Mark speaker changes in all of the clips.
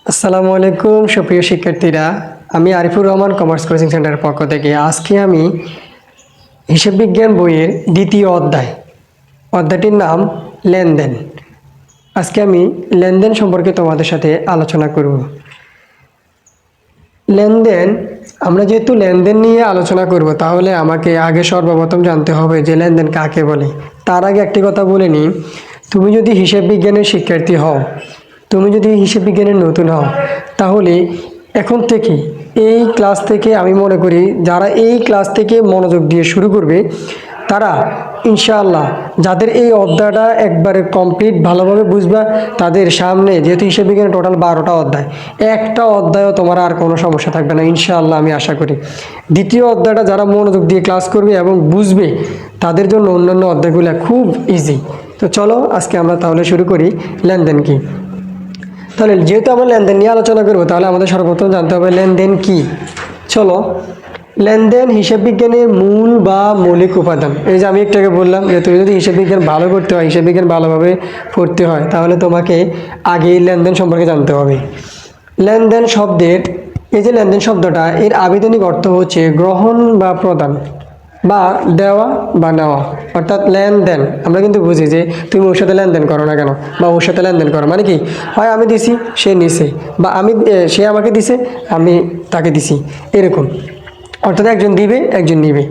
Speaker 1: আসসালামু আলাইকুম সুপ্রিয় শিক্ষার্থীরা, আমি আরিফুর রহমান কমার্স কোচিং সেন্টারের পক্ষ থেকে আজকে আমি হিসাব বিজ্ঞান বইয়ের দ্বিতীয় অধ্যায়টির নাম লেনদেন। আজকে আমি লেনদেন সম্পর্কে তোমাদের সাথে আলোচনা করব। লেনদেন, আমরা যেহেতু লেনদেন নিয়ে আলোচনা করব তাহলে আমাকে আগে সর্বপ্রথম জানতে হবে যে লেনদেন কাকে বলে। তার আগে একটি কথা বলে নিই, তুমি যদি হিসাব বিজ্ঞানের শিক্ষার্থী হও, তুমি যদি হিসাব বিজ্ঞানের নতুন হও, তাহলে এখন থেকে এই ক্লাস থেকে আমি মনে করি যারা এই ক্লাস থেকে মনোযোগ দিয়ে শুরু করবে তারা ইনশাআল্লাহ, যাদের এই অধ্যায়টা একবারে কমপ্লিট ভালোভাবে বুঝবা, তাদের সামনে যেহেতু হিসাব বিজ্ঞানের টোটাল 12টা অধ্যায়, একটা অধ্যায়ও তোমার আর কোনো সমস্যা থাকবে না ইনশাআল্লাহ, আমি আশা করি। দ্বিতীয় অধ্যায়টা যারা মনোযোগ দিয়ে ক্লাস করবে এবং বুঝবে তাদের জন্য অন্যান্য অধ্যায়গুলো খুব ইজি। তো চলো আজকে আমরা তাহলে শুরু করি লেনদেন কি। তাহলে যেহেতু আমরা লেনদেন নিয়ে আলোচনা করবো, তাহলে আমাদের সর্বপ্রথম জানতে হবে লেনদেন কি। চলো, লেনদেন হিসাব বিজ্ঞানের মূল বা মৌলিক উপাদান। এই যে আমি একটু আগে বললাম যে তুমি যদি হিসাব বিজ্ঞান ভালো করতে হয়, হিসাব বিজ্ঞান ভালোভাবে পড়তে হয়, তাহলে তোমাকে আগে লেনদেন সম্পর্কে জানতে হবে। লেনদেন শব্দের, এই যে লেনদেন শব্দটা, এর আবিধানিক অর্থ হচ্ছে গ্রহণ বা প্রদান বা দেওয়া বা নেওয়া, অর্থাৎ লেনদেন। আমরা কিন্তু বুঝি যে তুমি ওর সাথে লেনদেন করো না কেন, বা ওর সাথে লেনদেন করো মানে কি, হয় আমি দিছি সে নিছে, বা সে আমাকে দিছে আমি তাকে দিছি, এরকম। অর্থাৎ একজন দিবে একজন নিবে,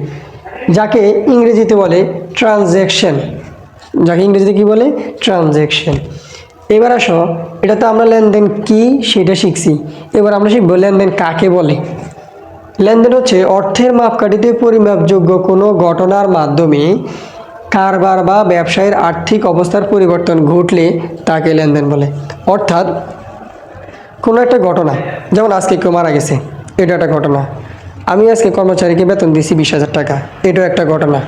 Speaker 1: যাকে ইংরেজিতে বলে ট্রানজ্যাকশন। যাকে ইংরেজিতে কি বলে? ট্রানজ্যাকশন। এবার আসো, এটা তো আমরা লেনদেন কি সেটা শিখছি, এবার আমরা শিখবো লেনদেন কাকে বলে। লেনদেন হচ্ছে অর্থের মাপকাঠিতে পরিমাপযোগ্য কোনো ঘটনার মাধ্যমে কারবার বা ব্যবসায়ের আর্থিক অবস্থার পরিবর্তন ঘটলে তাকে লেনদেন বলে। অর্থাৎ কোনো একটা ঘটনা, যেমন আজকে কেউ মারা গেছে, এটা একটা ঘটনা। আমি আজকে কর্মচারীকে বেতন দিয়েছি 20,000 টাকা, এটাও একটা ঘটনা।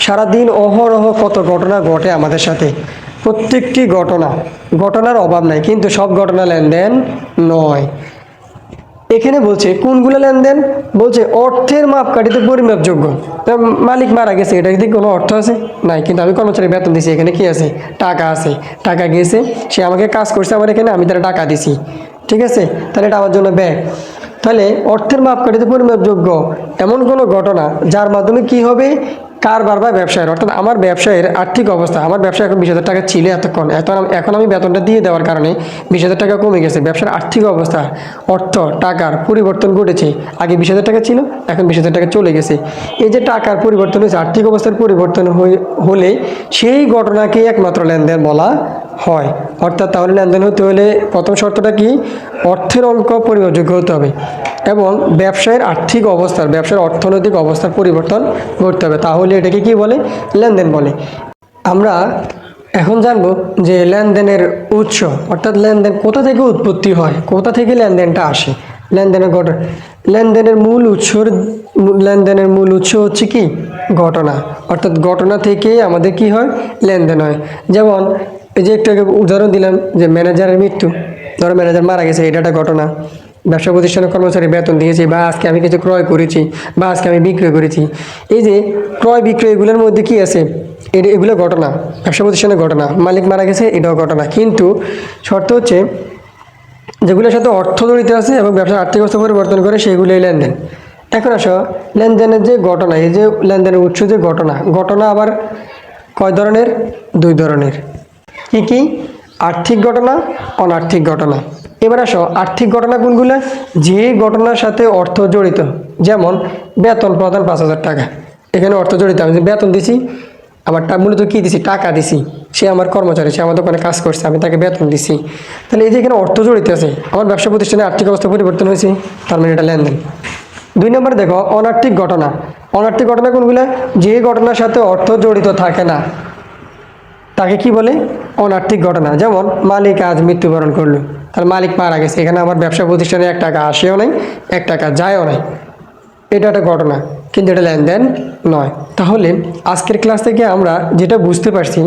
Speaker 1: সারাদিন অহরহ কত ঘটনা ঘটে আমাদের সাথে, প্রত্যেকটি ঘটনার অভাব নাই, কিন্তু সব ঘটনা লেনদেন নয়। এখানে বলছে কোনগুলো লেনদেন, বলছে অর্থের মাপকাঠিতে পরিমাপযোগ্য। মালিক মারা গেছে, এটা কি কোনো অর্থ আছে? নাই, কিন্তু আমি কর্মচারী বেতন দিছি, এখানে কি আছে? টাকা আছে। টাকা গেছে, সে আমাকে কাজ করছে আমার এখানে, আমি তারা টাকা দিছি, ঠিক আছে, তাহলে এটা আমার জন্য ব্যয়। তাহলে অর্থের মাপকাঠিতে পরিমাপযোগ্য এমন কোনো ঘটনা যার মাধ্যমে কি হবে, কারবার বা ব্যবসায়ের, অর্থাৎ আমার ব্যবসায়ের আর্থিক অবস্থা, আমার ব্যবসা এখন 20,000 টাকা ছিল এতক্ষণ, এখন আমি বেতনটা দিয়ে দেওয়ার কারণে 20,000 টাকা কমে গেছে। ব্যবসার আর্থিক অবস্থা, অর্থ টাকার পরিবর্তন ঘটেছে। আগে 20,000 টাকা ছিল, এখন 20,000 টাকা চলে গেছে। এই যে টাকার পরিবর্তন হয়েছে, আর্থিক অবস্থার পরিবর্তন হলে সেই ঘটনাকে একমাত্র লেনদেন বলা হয়। অর্থাৎ তাহলে লেনদেন হতে হলে প্রথম শর্তটা কি, অর্থের অঙ্ক পরিমাপযোগ্য হতে হবে এবং ব্যবসায়ের আর্থিক অবস্থার, ব্যবসার অর্থনৈতিক অবস্থার পরিবর্তন ঘটতে হবে, তাহলে এটাকে কি বলে? লেনদেন বলে। আমরা এখন জানবো যে লেনদেনের উৎস, অর্থাৎ লেনদেন কোথা থেকে উৎপত্তি হয়, কোথা থেকে লেনদেনটা আসে। লেনদেনের মূল উৎস হচ্ছে কি, ঘটনা। অর্থাৎ ঘটনা থেকে আমাদের কি হয়, লেনদেন হয়। যেমন এই যে একটু আগে উদাহরণ দিলাম যে ম্যানেজারের মৃত্যু, ধরো ম্যানেজার মারা গেছে, এটা একটা ঘটনা। ব্যবসা প্রতিষ্ঠানের কর্মচারী বেতন দিয়েছি, বা আজকে আমি কিছু ক্রয় করেছি, বা আজকে আমি বিক্রয় করেছি। এই যে ক্রয় বিক্রয়, এগুলোর মধ্যে কি আছে, এগুলো ঘটনা, ব্যবসা প্রতিষ্ঠানের ঘটনা। মালিক মারা গেছে, এটাও ঘটনা, কিন্তু শর্ত হচ্ছে যেগুলোর সাথে অর্থ জড়িত আছে এবং ব্যবসার আর্থিক অবস্থা পরিবর্তন করে, সেগুলোই লেনদেন। এখন আসো, লেনদেনের যে ঘটনা, এই যে লেনদেনের উৎস যে ঘটনা আবার কয় ধরনের? 2 ধরনের। কি কি? আর্থিক ঘটনা, অনার্থিক ঘটনা। এবার আসো, আর্থিক ঘটনা কোনগুলো? যে ঘটনার সাথে অর্থ জড়িত। যেমন বেতন প্রদান 5,000 টাকা, এখানে অর্থ জড়িত। আমি যে বেতন দিছি, আমার মূলত কি দিছি? টাকা দিছি। সে আমার কর্মচারী, সে আমার দোকানে কাজ করছে, আমি তাকে বেতন দিছি। তাহলে এই যে এখানে অর্থ জড়িত আছে, আমার ব্যবসা প্রতিষ্ঠানে আর্থিক অবস্থা পরিবর্তন হয়েছে, তার মানে এটা লেনদেন। 2 নম্বর দেখো, অনার্থিক ঘটনা। অনার্থিক ঘটনা কোনগুলো? যে ঘটনার সাথে অর্থ জড়িত থাকে না, তাকে কি বলে? অনার্থিক ঘটনা। যেমন মালিক আজ মৃত্যুবরণ করলো, তাহলে মালিক মারা গেছে, এখানে আমার ব্যবসা প্রতিষ্ঠানে 1 টাকা আসেও নাই, 1 টাকা যায়ও নাই, এটা একটা ঘটনা, কিন্তু এটা লেনদেন নয়। তাহলে আজকের ক্লাস থেকে আমরা যেটা বুঝতে পারছি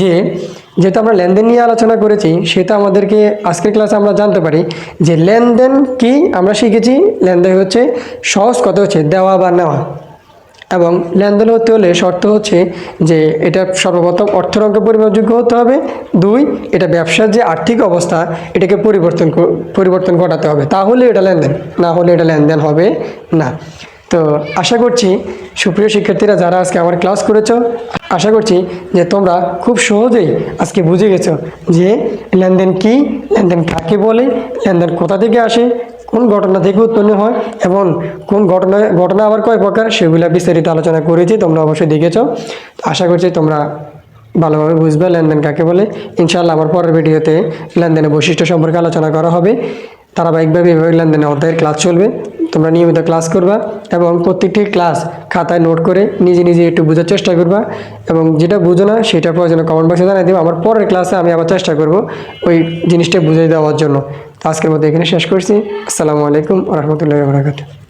Speaker 1: যে যেটা আমরা লেনদেন নিয়ে আলোচনা করেছি, সেটা আমাদেরকে আজকের ক্লাসে আমরা জানতে পারি যে লেনদেন কি। আমরা শিখেছি লেনদেন হচ্ছে, সহজ কথা হচ্ছে দেওয়া বা নেওয়া। এবং লেনদেন হতে হলে শর্ত হচ্ছে যে এটা সর্বপ্রথম অর্থের অঙ্কে পরিমাপযোগ্য হতে হবে। 2, এটা ব্যবসার যে আর্থিক অবস্থা এটাকে পরিবর্তন ঘটাতে হবে, তাহলে এটা লেনদেন, না হলে এটা লেনদেন হবে না। তো আশা করছি সুপ্রিয় শিক্ষার্থীরা যারা আজকে আমার ক্লাস করেছো, আশা করছি যে তোমরা খুব সহজেই আজকে বুঝে গেছো যে লেনদেন কি, লেনদেন কাকে বলে, লেনদেন কোথা থেকে আসে, কোন ঘটনা থেকে উৎপন্ন হয় এবং কোন ঘটনা আবার কয় প্রকার সেগুলো বিস্তারিত আলোচনা করেছি, তোমরা অবশ্যই দেখেছো। আশা করছি তোমরা ভালোভাবে বুঝবে লেনদেন কাকে বলে। ইনশাআল্লাহ আমার পরের ভিডিওতে লেনদেনের বৈশিষ্ট্য সম্পর্কে আলোচনা করা হবে। ধারাবাহিকভাবে এভাবে লেনদেনের অধ্যায়ের ক্লাস চলবে, তোমরা নিয়মিত ক্লাস করবা এবং প্রত্যেকটি ক্লাস খাতায় নোট করে নিজে নিজে একটু বোঝার চেষ্টা করবা এবং যেটা বুঝো না সেটা প্রয়োজনে কমেন্ট বক্সে জানিয়ে দেবো। আমার পরের ক্লাসে আমি আবার চেষ্টা করব ওই জিনিসটা বুঝিয়ে দেওয়ার জন্য। তো আজকের মতো এখানে শেষ করছি। আসসালামু আলাইকুম ওয়া রাহমাতুল্লাহি ওয়া বারাকাতুহু।